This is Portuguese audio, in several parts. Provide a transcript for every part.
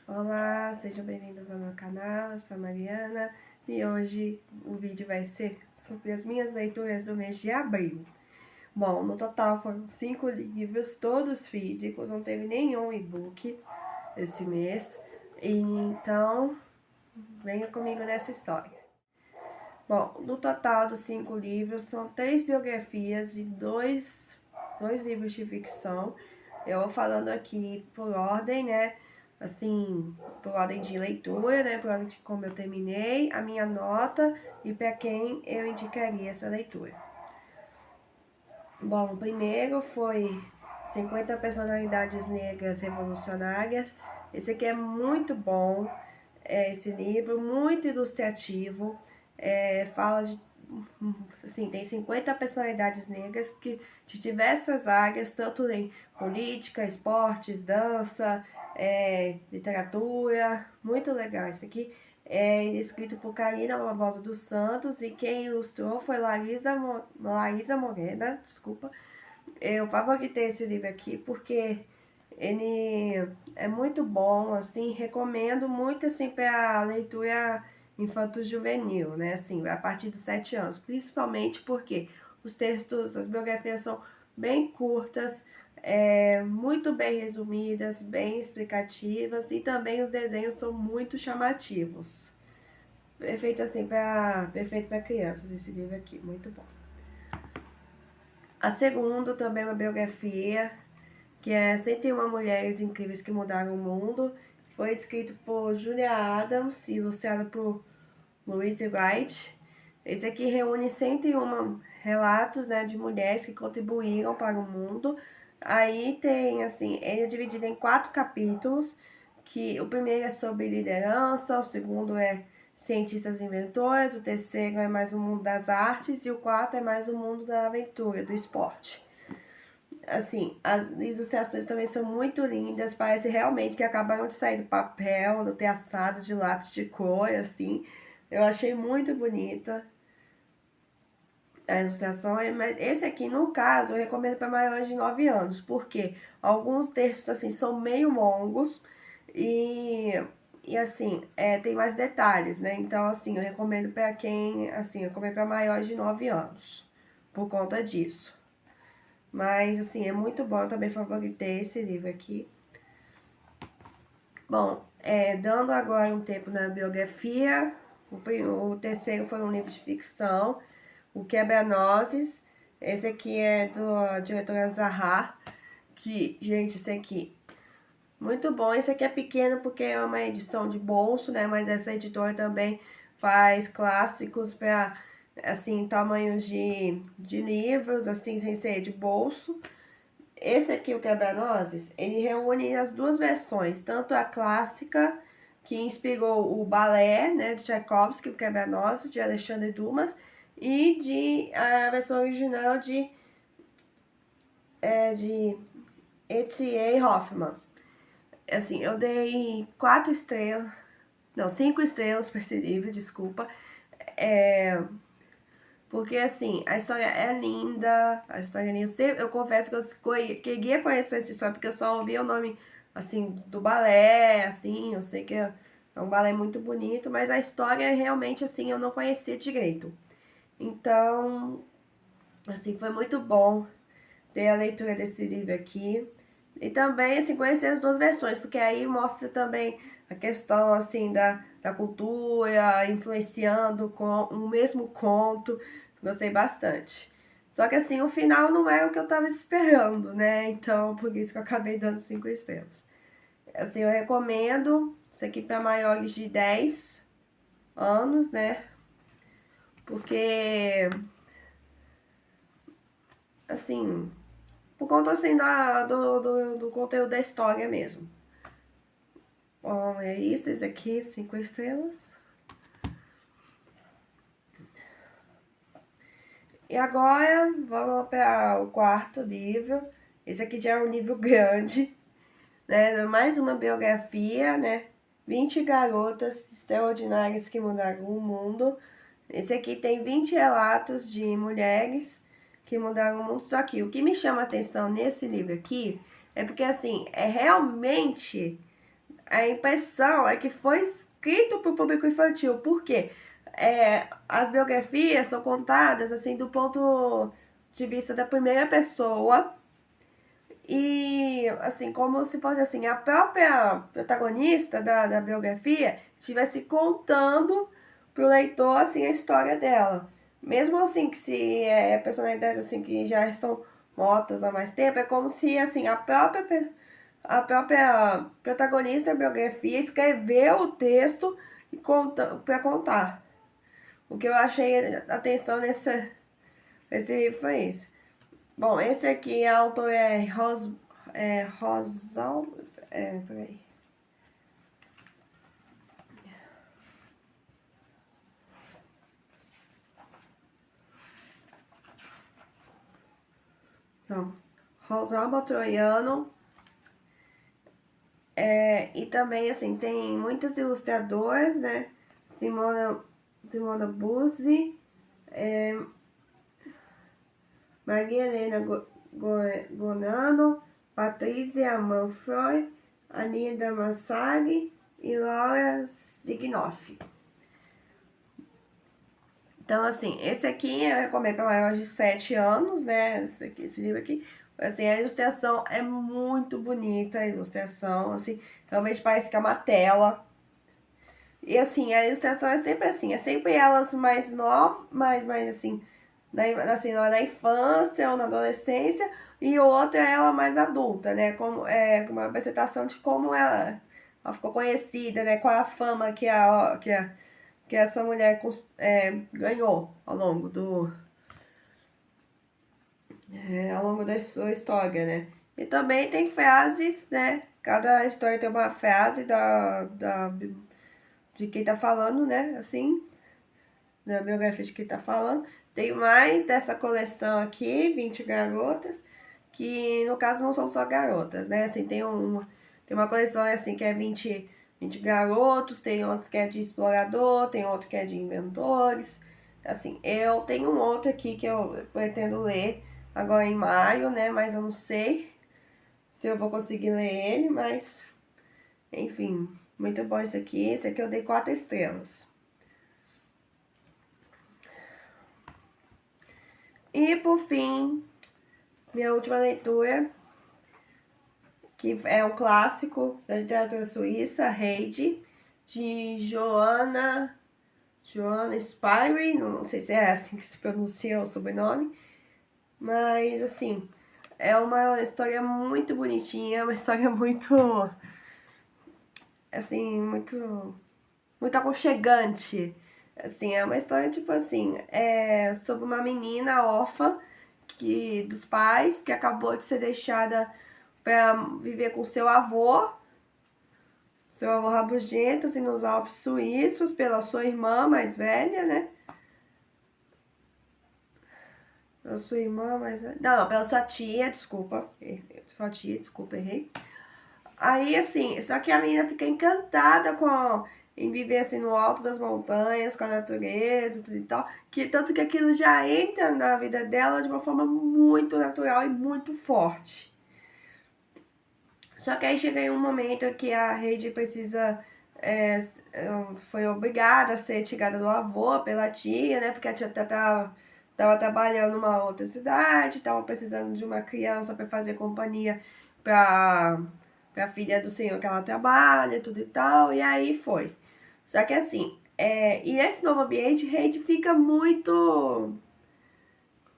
Olá, sejam bem-vindos ao meu canal, eu sou a Mariana e hoje o vídeo vai ser sobre as minhas leituras do mês de abril. Bom, no total foram 5 livros, todos físicos, não teve nenhum e-book esse mês, então venha comigo nessa história. Bom, no total dos 5 livros são 3 biografias e dois livros de ficção. Eu vou falando aqui por ordem, né? Assim, por ordem de leitura, né? Por ordem de como eu terminei, a minha nota e para quem eu indicaria essa leitura. Bom, o primeiro foi 50 Personalidades Negras Revolucionárias. Esse aqui é muito bom, esse livro, muito ilustrativo. Fala de, assim, tem 50 personalidades negras que de diversas áreas, tanto em política, esportes, dança, literatura, muito legal isso aqui. É escrito por Karina Barbosa dos Santos e quem ilustrou foi Larisa Morena, desculpa. Eu favoritei esse livro aqui porque ele é muito bom, assim, recomendo muito, assim, para leitura infanto-juvenil, né, assim, a partir dos 7 anos, principalmente porque os textos, as biografias são bem curtas, muito bem resumidas, bem explicativas e também os desenhos são muito chamativos. Perfeito para crianças esse livro aqui, muito bom. A segunda também é uma biografia, que é 101 Mulheres Incríveis que Mudaram o Mundo. Foi escrito por Julia Adams e ilustrado por Louise Wright. Esse aqui reúne 101 relatos, né, de mulheres que contribuíram para o mundo. Aí tem, assim, ele é dividido em 4 capítulos, que o primeiro é sobre liderança, o segundo é cientistas inventores, o terceiro é mais o mundo das artes e o quarto é mais o mundo da aventura, do esporte. Assim, as ilustrações também são muito lindas, parece realmente que acabaram de sair do papel, do traçado de lápis de cor, assim. Eu achei muito bonita a ilustração, mas esse aqui, no caso, eu recomendo para maiores de 9 anos, porque alguns textos, assim, são meio longos e assim, tem mais detalhes, né? Então, assim, eu recomendo para quem, assim, eu recomendo para maiores de 9 anos, por conta disso. Mas, assim, é muito bom, eu também favoritei esse livro aqui. Bom, dando agora um tempo na biografia, o terceiro foi um livro de ficção, o Quebra-Nozes. Esse aqui é do diretor Zaha, que, gente, esse aqui, muito bom. Esse aqui é pequeno porque é uma edição de bolso, né? Mas essa editora também faz clássicos para, assim, tamanhos de livros, assim, sem ser de bolso. Esse aqui, o Quebra-Nozes, ele reúne as duas versões, tanto a clássica, que inspirou o balé, né, de Tchaikovsky, o Quebra-Nozes, de Alexandre Dumas, e a versão original de E.T.A. Hoffmann. Assim, eu dei 4 estrelas, não, 5 estrelas para esse livro, desculpa. Porque, assim, a história é linda, a história é linda. Eu confesso que eu queria conhecer essa história, porque eu só ouvi o nome, assim, do balé, assim, eu sei que é um balé muito bonito, mas a história realmente, assim, eu não conhecia direito. Então, assim, foi muito bom ter a leitura desse livro aqui. E também, assim, conhecer as duas versões, porque aí mostra também a questão, assim, da cultura, influenciando com o mesmo conto. Gostei bastante. Só que, assim, o final não era o que eu tava esperando, né? Então, por isso que eu acabei dando 5 estrelas. Assim, eu recomendo isso aqui para maiores de 10 anos, né? Porque, assim, por conta, assim, do conteúdo da história mesmo. Bom, é isso, esse aqui, 5 estrelas. E agora, vamos para o quarto livro. Esse aqui já é um livro grande, né? Mais uma biografia, né? 20 garotas extraordinárias que mudaram o mundo. Esse aqui tem 20 relatos de mulheres que mudaram o mundo. Só que o que me chama a atenção nesse livro aqui é porque, assim, é realmente a impressão é que foi escrito para o público infantil. Por quê? As biografias são contadas assim do ponto de vista da primeira pessoa e assim como se fosse assim a própria protagonista da biografia estivesse contando para o leitor assim a história dela. Mesmo assim que se personalidades assim que já estão mortas há mais tempo, é como se assim a própria protagonista da biografia escreveu o texto para contar. O que eu achei atenção nesse livro foi isso. Bom, esse aqui, a autora Rosal... peraí. Não. Rosalba Troiano. E também, assim, tem muitos ilustradores, né? Simona Buzzi, Maria Helena Gonano, Patrícia Manfroy, Anida Massari e Laura Signoff. Então, assim, esse aqui eu recomendo para maiores de 7 anos, né? Esse livro aqui. Assim, a ilustração é muito bonita, a ilustração, assim, realmente parece que é uma tela. E, assim, a ilustração é sempre assim, é sempre elas mais novas, mais assim, na infância ou na adolescência, e outra é ela mais adulta, né? Com uma apresentação de como ela ficou conhecida, né? Qual a fama que essa mulher ganhou ao longo da sua história, né? E também tem frases, né? Cada história tem uma frase de quem tá falando, né? Assim, da biografia de quem tá falando. Tem mais dessa coleção aqui, 20 garotas, que no caso não são só garotas, né? Assim, tem uma coleção assim que é 20 garotos, tem outros que é de explorador, tem outro que é de inventores. Assim, eu tenho um outro aqui que eu pretendo ler agora em maio, né? Mas eu não sei se eu vou conseguir ler ele, mas enfim, muito bom isso aqui. Esse aqui eu dei 4 estrelas. E por fim, minha última leitura, que é um clássico da literatura suíça, Heidi, de Joanna Spyri, não sei se é assim que se pronuncia o sobrenome, mas assim, é uma história muito bonitinha, uma história muito, assim, muito aconchegante. Assim, é uma história, tipo assim, sobre uma menina órfã dos pais, que acabou de ser deixada para viver com seu avô rabugento, assim, nos Alpes suíços, pela sua irmã mais velha, né? Pela sua irmã mais velha. Não, pela sua tia, desculpa. Errei. Aí, assim, só que a menina fica encantada em viver assim no alto das montanhas, com a natureza, tudo e tal, tanto que aquilo já entra na vida dela de uma forma muito natural e muito forte. Só que aí chega em um momento que a Heidi foi obrigada a ser tirada do avô pela tia, né? Porque a tia tava trabalhando numa outra cidade, tava precisando de uma criança para fazer companhia pra filha do senhor que ela trabalha, tudo e tal, e aí foi. Só que assim, e esse novo ambiente, Heidi fica muito...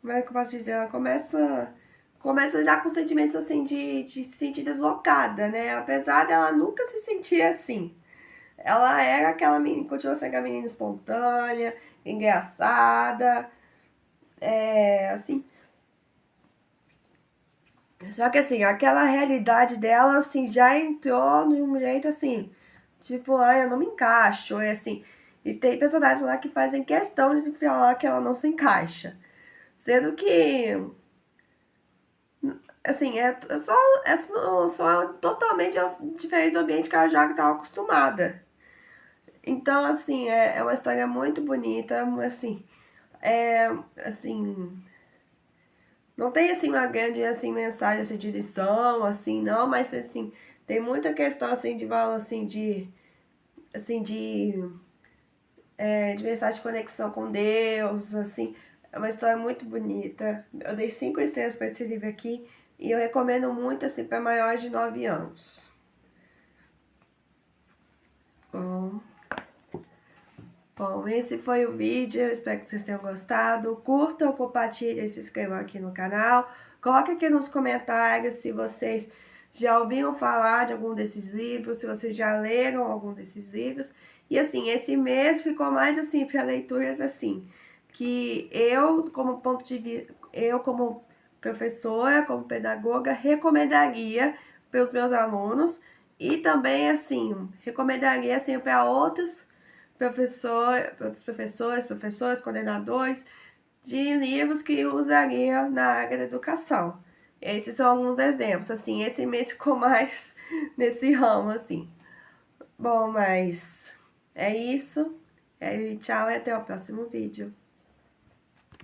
Como é que eu posso dizer? Ela começa a lidar com sentimentos assim de se sentir deslocada, né? Apesar dela nunca se sentir assim. Ela era aquela menina, continua sendo aquela menina espontânea, engraçada, assim. Só que assim, aquela realidade dela, assim, já entrou de um jeito assim, tipo, ai, eu não me encaixo, assim. E tem personagens lá que fazem questão de falar que ela não se encaixa. Sendo que assim, só totalmente diferente do ambiente que ela já estava acostumada. Então, assim, é uma história muito bonita, assim, assim, não tem, assim, uma grande, assim, mensagem, assim, de lição, assim, não, mas, assim, Tem muita questão, assim, de valor, assim, de mensagem de conexão com Deus, assim. É uma história muito bonita. Eu dei 5 estrelas para esse livro aqui e eu recomendo muito, assim, para maiores de 9 anos. Bom, esse foi o vídeo, eu espero que vocês tenham gostado. Curtam, compartilhem e se inscrevam aqui no canal. Coloque aqui nos comentários se vocês já ouviram falar de algum desses livros, se vocês já leram algum desses livros. E assim, esse mês ficou mais assim para leituras assim, que eu como como professora, como pedagoga, recomendaria para os meus alunos e também assim, recomendaria assim para outros professores, coordenadores de livros que eu usaria na área da educação. Esses são alguns exemplos, assim, esse mês ficou mais nesse ramo, assim. Bom, mas é isso. Tchau e até o próximo vídeo.